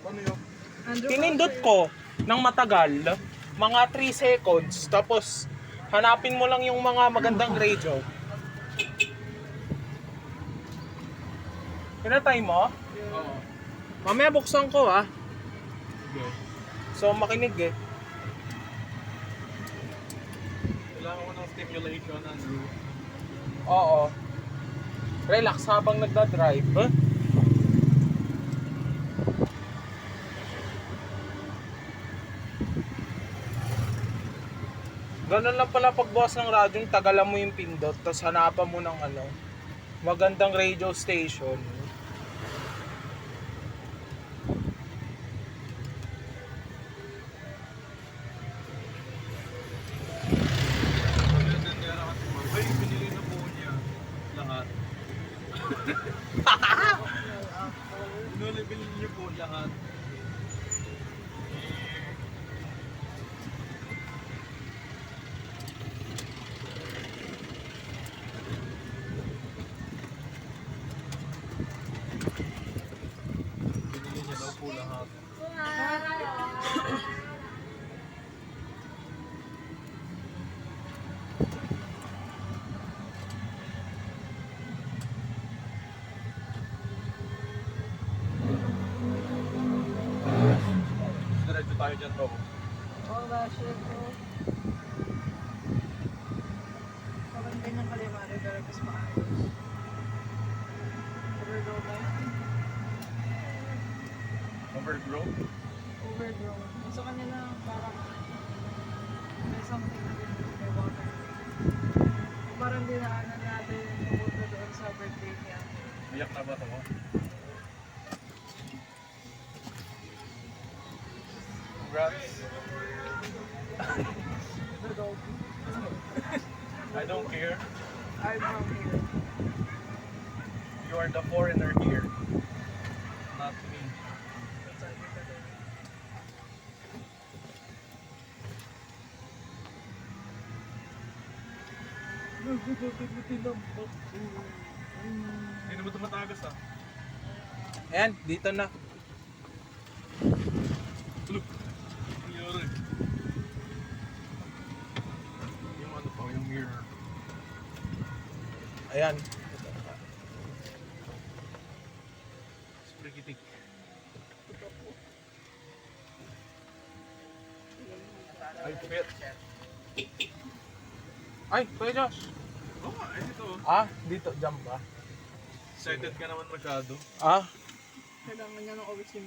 Ano yun? Pinindot ko ng matagal, mga 3 seconds, tapos hanapin mo lang yung mga magandang radio. Pinatay mo? Oo. Mamaya buksan ko ah. Okay. So makinig eh. Kailangan ko ng stimulation, Andrew. Oo. Relax habang nagda-drive. Ganun lang pala pagbukas ng radyo, tagalan mo yung pindot, tapos hanapan mo ng magandang radio station. Ay, pinili na po niya. Lahat. Pinili niyo po lahat. Pinili niya daw po lahat. Diretso tayo dyan, bro. Oh, shit po. Parang ganyan kalimari, pero mas maayos. Overgrown na yun. Overgrown? Overgrown. Sa kanila, parang may something na din may water. Parang dinaanan natin pumunta doon sa birthday niya. Iyak na ba ito mo? Congrats. The dog. I don't care. I'm from here. You are the foreigner here. Not me. That's I think that Hindi naman tumatagas ah. Ayan, dito na. Tulog. Nangyari. Yung ano pa, yung mirror. Ayan. Sprigitik. Ay, fit. Ay, Kuya Josh. Oo nga, ito. Ah, dito, jump ba? Excited ka naman masyado. Ah, kailangan niya ng always yung